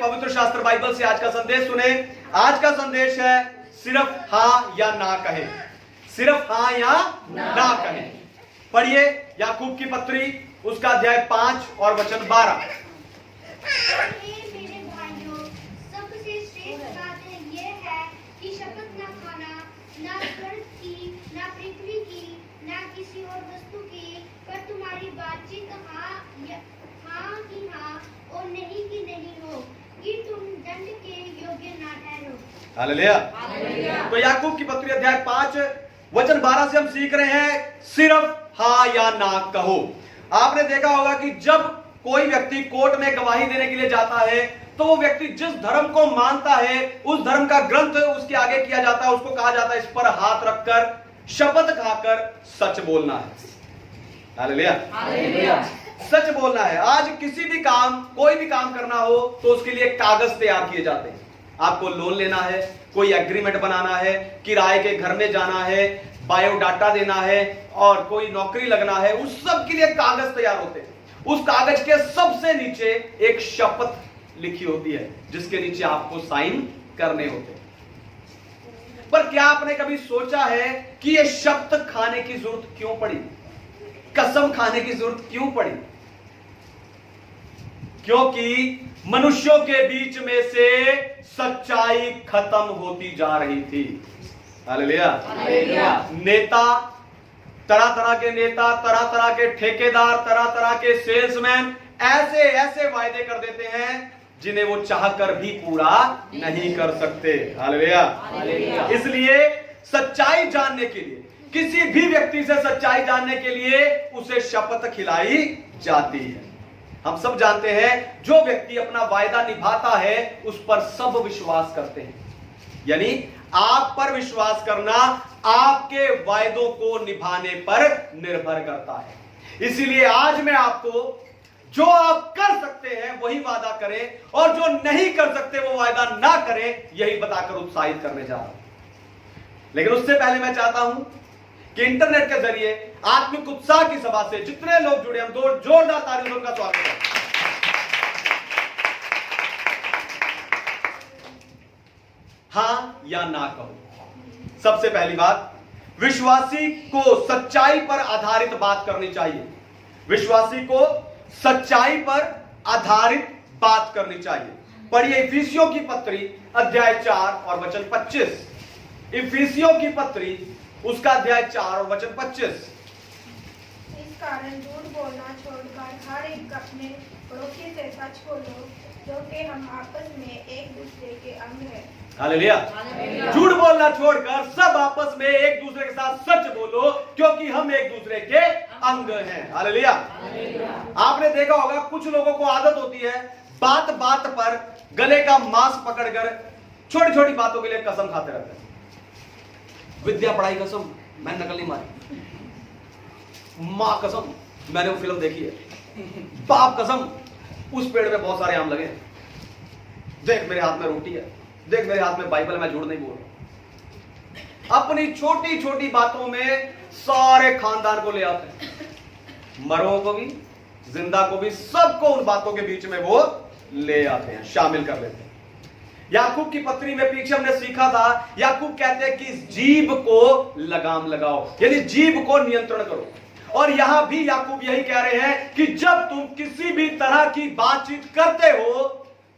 पवित्र शास्त्र बाइबल से आज का संदेश सुने। आज का संदेश है सिर्फ हाँ या ना कहें, सिर्फ हाँ या ना कहें। पढ़िए याकूब की पत्री उसका अध्याय 5 और वचन 12। मेरे भाइयों, सबसे श्रेष्ठ बात यह है कि शपथ न खाना, न स्वर्ग की, न पृथ्वी की, न किसी और वस्तु की, पर तुम्हारी बातचीत हाँ की हाँ और नहीं की नहीं हो, कि तुम दंड के योग्य न ठहरो। हालेलुया। तो याकूब की पत्री अध्याय 5 वचन 12 से हम सीख रहे हैं सिर्फ हाँ या ना कहो। आपने देखा होगा कि जब कोई व्यक्ति कोर्ट में गवाही देने के लिए जाता है तो वो व्यक्ति जिस धर्म को मानता है उस धर्म का ग्रंथ उसके आगे किया जाता है, उसको कहा जाता है इस पर हाथ रखकर शपथ खाकर सच बोलना है। हालेलुया। सच बोलना है। आज किसी भी काम, कोई भी काम करना हो तो उसके लिए कागज तैयार किए जाते हैं। आपको लोन लेना है, कोई एग्रीमेंट बनाना है, किराए के घर में जाना है, बायोडाटा देना है और कोई नौकरी लगना है, उस सब के लिए कागज तैयार होते हैं। उस कागज के सबसे नीचे एक शपथ लिखी होती है जिसके नीचे आपको साइन करने होते हैं। पर क्या आपने कभी सोचा है कि यह शपथ खाने की जरूरत क्यों पड़ी, कसम खाने की जरूरत क्यों पड़ी? क्योंकि मनुष्यों के बीच में से सच्चाई खत्म होती जा रही थी। हालेलुया। नेता, तरह तरह के नेता, तरह तरह के ठेकेदार, तरह तरह के सेल्समैन ऐसे ऐसे वायदे कर देते हैं जिन्हें वो चाहकर भी पूरा नहीं कर सकते। हालेलुया। इसलिए सच्चाई जानने के लिए, किसी भी व्यक्ति से सच्चाई जानने के लिए उसे शपथ खिलाई जाती है। हम सब जानते हैं जो व्यक्ति अपना वायदा निभाता है उस पर सब विश्वास करते हैं। यानी आप पर विश्वास करना आपके वायदों को निभाने पर निर्भर करता है। इसीलिए आज मैं आपको जो आप कर सकते हैं वही वादा करें और जो नहीं कर सकते वो वायदा ना करें, यही बताकर उत्साहित करने जा रहा हूं। लेकिन उससे पहले मैं चाहता हूं कि इंटरनेट के जरिए आत्मिक उत्साह की सभा से जितने लोग जुड़े, हम दो जोरदार तालियों का स्वागत करें। हाँ या ना कहो। सबसे पहली बात, विश्वासी को सच्चाई पर आधारित बात करनी चाहिए। विश्वासी को सच्चाई पर आधारित बात करनी चाहिए। पढ़िए इफिसियों की पत्री अध्याय 4 और वचन 25। इफिसियों की पत्री उसका अध्याय 4 और वचन 25। इस कारण झूठ बोलना छोड़कर हर एक अपने पड़ोसी से सच बोलो, क्योंकि हम आपस में एक दूसरे के अंग हैं। हालेलुया। झूठ बोलना छोड़कर सब आपस में एक दूसरे के साथ सच बोलो, क्योंकि हम एक दूसरे के अंग हैं। हालेलुया। आपने देखा होगा कुछ लोगों को आदत होती है बात बात पर गले का मांस पकड़कर छोटी छोटी बातों के लिए कसम खाते रहते हैं। विद्या पढ़ाई कसम, मैंने नकल नहीं मारी। मां कसम, मैंने वो फिल्म देखी है। बाप कसम, उस पेड़ में बहुत सारे आम लगे। देख मेरे हाथ में रोटी है, देख मेरे हाथ में बाइबल, मैं झूठ नहीं बोल रहा। अपनी छोटी छोटी बातों में सारे खानदान को ले आते हैं, मरों को भी, जिंदा को भी, सबको उन बातों के बीच में वो ले आते हैं, शामिल कर लेते हैं। याकूब की पत्री में पीछे हमने सीखा था, याकूब कहते हैं कि जीभ को लगाम लगाओ, यानी जीभ को नियंत्रण करो। और यहां भी याकूब यही कह रहे हैं कि जब तुम किसी भी तरह की बातचीत करते हो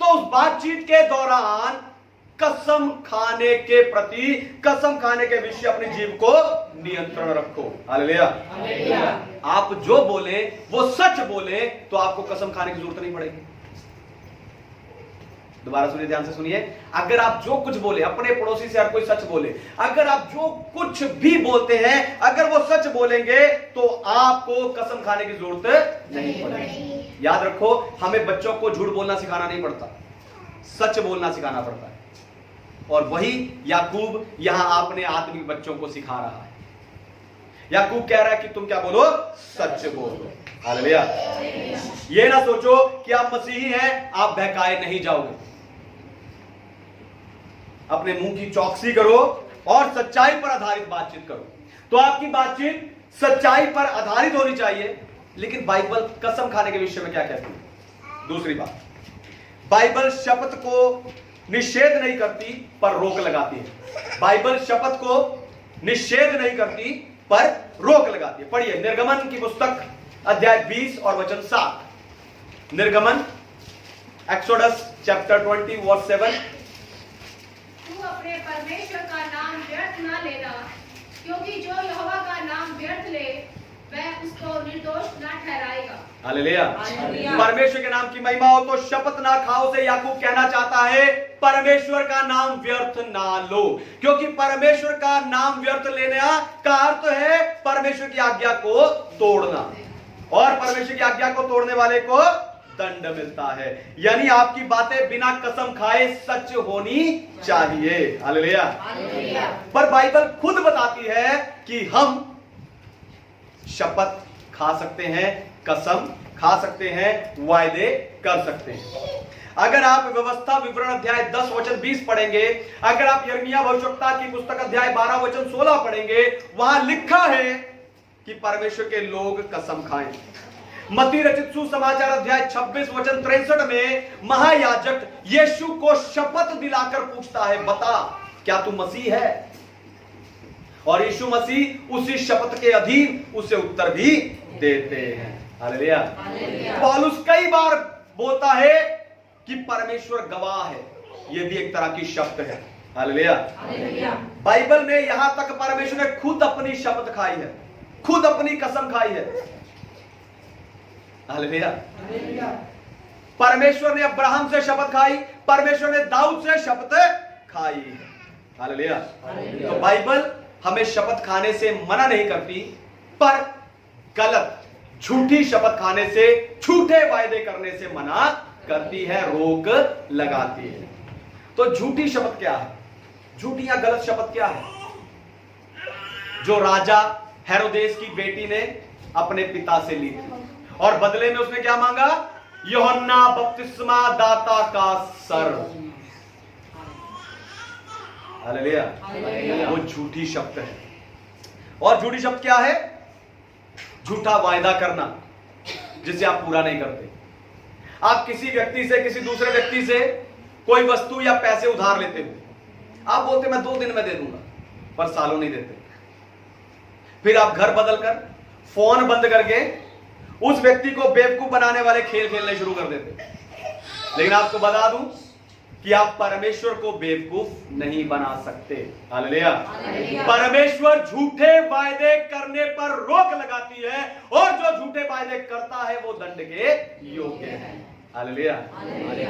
तो उस बातचीत के दौरान कसम खाने के प्रति, कसम खाने के विषय अपनी जीभ को नियंत्रण रखो। हालेलुया। आप जो बोले वो सच बोले तो आपको कसम खाने की जरूरत नहीं पड़ेगी। दोबारा सुनिए, ध्यान से सुनिए। अगर आप जो कुछ बोले, अपने पड़ोसी से हर कोई सच बोले, अगर आप जो कुछ भी बोलते हैं अगर वो सच बोलेंगे तो आपको कसम खाने की जरूरत नहीं पड़ेगी। याद रखो, हमें बच्चों को झूठ बोलना सिखाना नहीं पड़ता, सच बोलना सिखाना पड़ता है। और वही याकूब यहां आपने आत्मिक बच्चों को सिखा रहा है। याकूब कह रहा है कि तुम क्या बोलो, सच बोलो। हालेलुया। ये ना सोचो कि आप मसीही हैं, आप बहकाए नहीं जाओगे। अपने मुंह की चौकसी करो और सच्चाई पर आधारित बातचीत करो। तो आपकी बातचीत सच्चाई पर आधारित होनी चाहिए। लेकिन बाइबल कसम खाने के विषय में क्या कहती है? दूसरी बात, बाइबल शपथ को निषेध नहीं करती पर रोक लगाती है। बाइबल शपथ को निषेध नहीं करती पर रोक लगाती है। पढ़िए निर्गमन की पुस्तक अध्याय 20 और वचन 7। निर्गमन एक्सोडस चैप्टर 20 वर्स 7। तू अपने परमेश्वर का नाम व्यर्थ ना लेना, क्योंकि जो यहोवा का नाम व्यर्थ ले वह उसको निर्दोष ना ठहराएगा। हालेलुया। परमेश्वर के नाम की महिमा हो। तो शपथ ना खाओ से याकूब कहना चाहता है परमेश्वर का नाम व्यर्थ ना लो, क्योंकि परमेश्वर का नाम व्यर्थ लेना का अर्थ है परमेश्वर की आज्ञा को तोड़ना, और परमेश्वर की आज्ञा को तोड़ने वाले को दंड मिलता है। यानी आपकी बातें बिना कसम खाए सच होनी चाहिए। हालेलुया। पर बाइबल खुद बताती है कि हम शपथ खा सकते हैं, कसम खा सकते हैं, वायदे कर सकते हैं। अगर आप व्यवस्था विवरण अध्याय 10 वचन 20 पढ़ेंगे, अगर आप यिर्मयाह भविष्यवक्ता की पुस्तक अध्याय 12 वचन 16 पढ़ेंगे, वहां लिखा है कि परमेश्वर के लोग कसम खाएं। मत्ती रचित सुसमाचार अध्याय 26 वचन 63 में महायाजक यीशु को शपथ दिलाकर पूछता है, बता क्या तू मसीह है? और यीशु मसीह उसी शपथ के अधीन उसे उत्तर भी देते हैं। हालेलुया। पौलुस कई बार बोलता है कि परमेश्वर गवाह है, यह भी एक तरह की शपथ है। हालेलुया। बाइबल में यहां तक परमेश्वर ने खुद अपनी शपथ खाई है, खुद अपनी कसम खाई है। हालेलुया। परमेश्वर ने अब्राहम से शपथ खाई, परमेश्वर ने दाऊद से शपथ खाई है। हालेलुया। तो बाइबल हमें शपथ खाने से मना नहीं करती, पर गलत झूठी शपथ खाने से, झूठे वायदे करने से मना करती है, रोक लगाती है। तो झूठी शपथ क्या है? झूठी या गलत शपथ क्या है? जो राजा हेरोदेस की बेटी ने अपने पिता से ली थी, और बदले में उसने क्या मांगा? यूहन्ना बपतिस्मा दाता का सर। हालेलुया। वो झूठी शब्द है। और झूठी शब्द क्या है? झूठा वायदा करना जिसे आप पूरा नहीं करते। आप किसी व्यक्ति से, किसी दूसरे व्यक्ति से कोई वस्तु या पैसे उधार लेते हो, आप बोलते मैं 2 दिन में दे दूंगा, पर सालों नहीं देते। फिर आप घर बदलकर, फोन बंद करके उस व्यक्ति को बेवकूफ बनाने वाले खेल खेलने शुरू कर देते। लेकिन आपको बता दूं कि आप परमेश्वर को बेवकूफ नहीं बना सकते। हालेलुया। परमेश्वर झूठे वायदे करने पर रोक लगाती है, और जो झूठे वायदे करता है वो दंड के योग्य है। हालेलुया।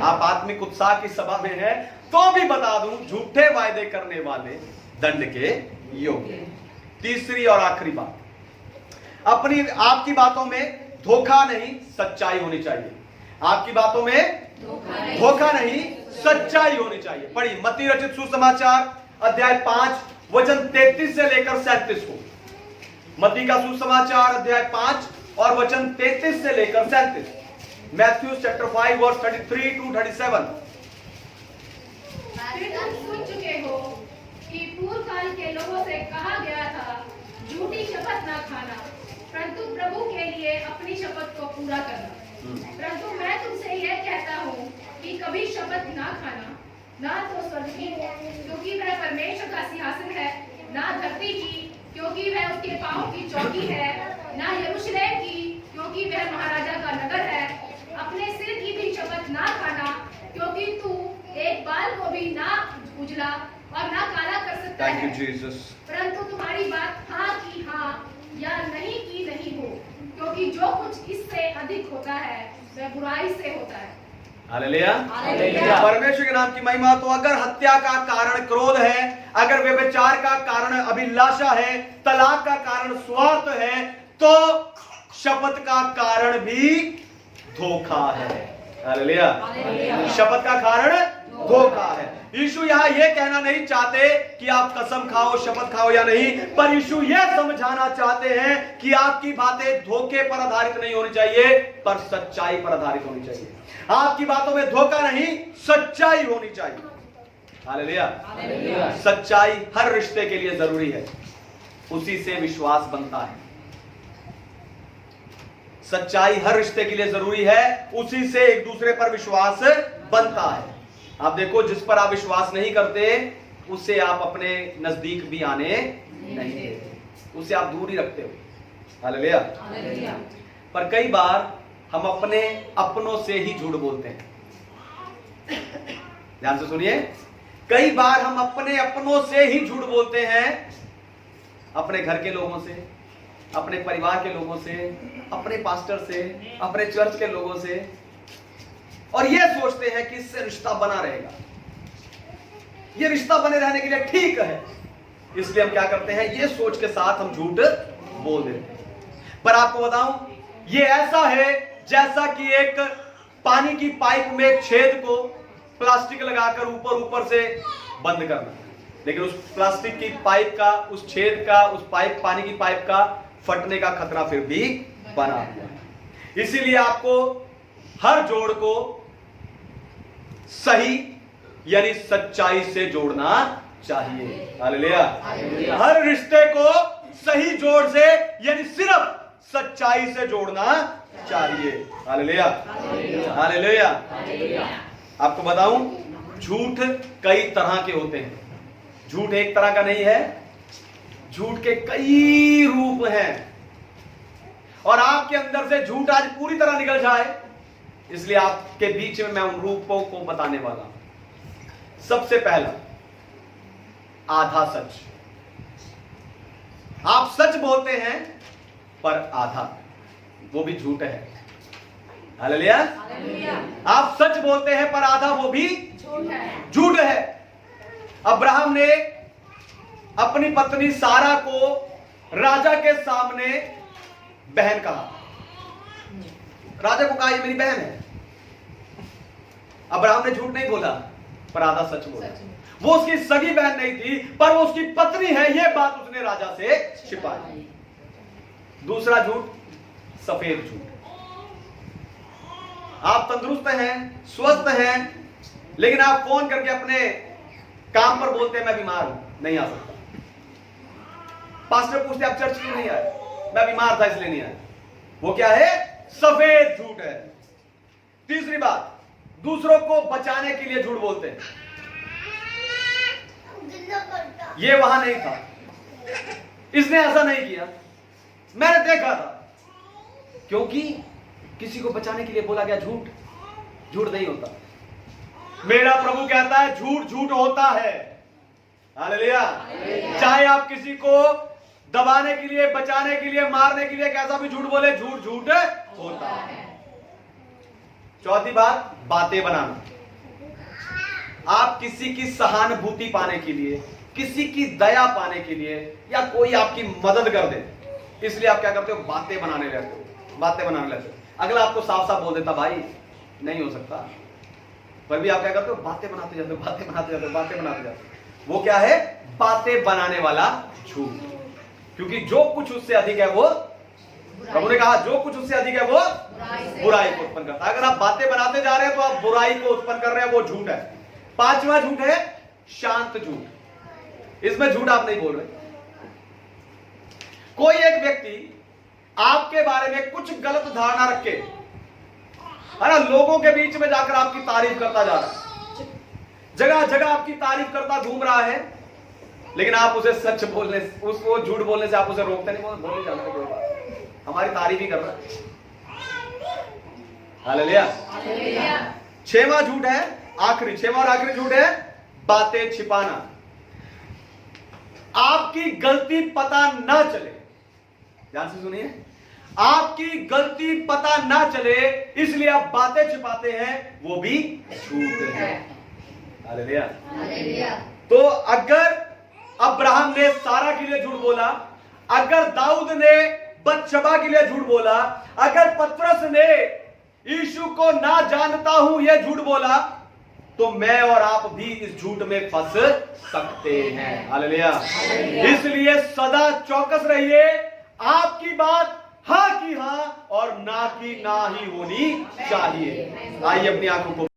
आप आत्मिक उत्साह की सभा में हैं तो भी बता दूं, झूठे वायदे करने वाले दंड के योग्य। तीसरी और आखिरी बात, अपनी आपकी बातों में धोखा नहीं, सच्चाई होनी चाहिए। आपकी बातों में धोखा नहीं, सच्चाई होनी चाहिए। पढ़िए मत्ती रचित सुसमाचार अध्याय 5 वचन 33 से लेकर 37 को। मत्ती का सुसमाचार अध्याय 5 और वचन 33 से लेकर 37। Matthew chapter 5 verse 33 to 37। फिर तुम सुन चुके हो कि पूर्व काल के लोगों से कहा गया था, झूठी शपथ ना खाना, परंतु प्रभु के लिए अपनी शपथ को पूरा करना। परंतु मैं तुमसे यह कहता हूँ कि कभी शपथ ना खाना, ना तो स्वर्ग की, क्योंकि वह परमेश्वर का सिंहासन है, ना धरती की, क्योंकि वह उसके पांव की चौकी है, ना यरूशलेम की, क्योंकि वह महाराजा का नगर है। अपने सिर की भी शपथ ना खाना, क्योंकि तू एक बाल को भी ना उजला और ना काला कर सकता है। परंतु तुम्हारी बात हाँ की हाँ या नहीं की नहीं हो, क्योंकि जो कुछ इससे अधिक होता है वह बुराई से होता है। हालेलुया। परमेश्वर के नाम की महिमा। तो अगर हत्या का कारण क्रोध है, अगर व्यभिचार का कारण अभिलाषा है, तलाक का कारण स्वार्थ है, तो शपथ का कारण भी धोखा है। हालेलुया। शपथ का कारण धोखा है। यीशु यहाँ ये कहना नहीं चाहते कि आप कसम खाओ, शपथ खाओ या नहीं, पर यीशु ये समझाना चाहते हैं कि आपकी बातें धोखे पर आधारित नहीं होनी चाहिए, पर सच्चाई पर आधारित होनी चाहिए। आपकी बातों में धोखा नहीं, सच्चाई होनी चाहिए। हालेलुया। सच्चाई हर रिश्ते के लिए जरूरी है, उसी से विश्वास बनता है। सच्चाई हर रिश्ते के लिए जरूरी है, उसी से एक दूसरे पर विश्वास बनता है। आप देखो, जिस पर आप विश्वास नहीं करते उससे आप अपने नजदीक भी आने नहीं देते, उससे आप दूर ही रखते हो। हालेलुया। पर कई बार हम अपने अपनों से ही झूठ बोलते हैं। ध्यान से सुनिए, कई बार हम अपने अपनों से ही झूठ बोलते हैं, अपने घर के लोगों से, अपने परिवार के लोगों से, अपने पास्टर से, अपने चर्च के लोगों से, और ये सोचते हैं कि इससे रिश्ता बना रहेगा, ये रिश्ता बने रहने के लिए ठीक है, इसलिए हम क्या करते हैं, ये सोच के साथ हम झूठ बोल देते हैं। पर आपको बताऊं, ये ऐसा है जैसा कि एक पानी की पाइप में एक छेद को प्लास्टिक लगाकर ऊपर से बंद करना, लेकिन उस प्लास्टिक की पाइप का, उस छेद का, उस पाइप, पानी की पाइप का फटने का खतरा फिर भी बना हुआ है। इसीलिए आपको हर जोड़ को सही यानी सच्चाई से जोड़ना चाहिए। हालेलुया। हर रिश्ते को सही जोड़ से यानी सिर्फ सच्चाई से जोड़ना चाहिए। हालेलुया। हालेलुया। आपको बताऊं, झूठ कई तरह के होते हैं। झूठ एक तरह का नहीं है, झूठ के कई रूप हैं, और आपके अंदर से झूठ आज पूरी तरह निकल जाए, इसलिए आपके बीच में मैं उन रूपों को बताने वाला हूं। सबसे पहला, आधा सच। आप सच बोलते हैं पर आधा, वो भी झूठ है। हालेलुया। आप सच बोलते हैं पर आधा, वो भी झूठ है। अब्राहम ने अपनी पत्नी सारा को राजा के सामने बहन कहा, राजा को कहा ये मेरी बहन है। अब्राहम ने झूठ नहीं बोला पर आधा सच बोला। वो उसकी सगी बहन नहीं थी, पर वो उसकी पत्नी है, ये बात उसने राजा से छिपाई। दूसरा झूठ, सफेद झूठ। आप तंदुरुस्त हैं, स्वस्थ हैं, लेकिन आप फोन करके अपने काम पर बोलते हैं मैं बीमार हूं, नहीं आ सकता। पास्टर पूछते आप चर्च क्यों नहीं आए, मैं बीमार था इसलिए नहीं आया। वो क्या है, सफेद झूठ है। तीसरी बात, दूसरों को बचाने के लिए झूठ बोलते हैं। ये वहां नहीं था, इसने ऐसा नहीं किया, मैंने देखा था, क्योंकि किसी को बचाने के लिए बोला गया। झूठ झूठ नहीं होता। मेरा प्रभु कहता है झूठ झूठ होता है। हालेलुया। चाहे आप किसी को दबाने के लिए, बचाने के लिए, मारने के लिए कैसा भी झूठ बोले, झूठ झूठ होता है। चौथी बात, बातें बनाना। आप किसी की सहानुभूति पाने के लिए, किसी की दया पाने के लिए, या कोई आपकी मदद कर दे, इसलिए आप क्या करते हो, बातें बनाने लगते हो, बातें बनाने लगते हो। अगला आपको साफ साफ बोल देता भाई नहीं हो सकता, पर भी आप क्या करते हो, बातें बनाते जाते हो, बातें बनाते जाते हो, बातें बनाते जाते हो। वो क्या है, बातें बनाने वाला झूठ। क्योंकि जो कुछ उससे अधिक है वो, प्रभु ने कहा जो कुछ उससे अधिक है वो बुराई को उत्पन्न करता है। अगर आप बातें बनाते जा रहे हैं तो आप बुराई को उत्पन्न कर रहे हैं, वो झूठ है। पांचवा झूठ है शांत झूठ। इसमें झूठ आप नहीं बोल रहे। कोई एक व्यक्ति आपके बारे में कुछ गलत धारणा रख के, है ना, लोगों के बीच में जाकर आपकी तारीफ करता जा रहा है, जगह जगह आपकी तारीफ करता घूम रहा है, लेकिन आप उसे सच बोलने, उसको झूठ बोलने से आप उसे रोकते नहीं, बोलने जाने का कोई बात, हमारी तारीफ ही कर रहा है। हालेलुया। छठवां झूठ है आखिरी, छठवां और आखिरी झूठ है बातें छिपाना। आपकी गलती पता ना चले, ध्यान से सुनिए, आपकी गलती पता ना चले इसलिए आप बातें छिपाते हैं, वो भी झूठ है। हालेलुया। तो अगर अब्राहम ने सारा के लिए झूठ बोला, अगर दाऊद ने बत्शबा के लिए झूठ बोला, अगर पतरस ने यीशु को ना जानता हूं यह झूठ बोला, तो मैं और आप भी इस झूठ में फंस सकते हैं। हालेलुया। इसलिए सदा चौकस रहिए, आपकी बात हाँ की हाँ और ना की ना ही होनी चाहिए। आइए अपनी आंखों को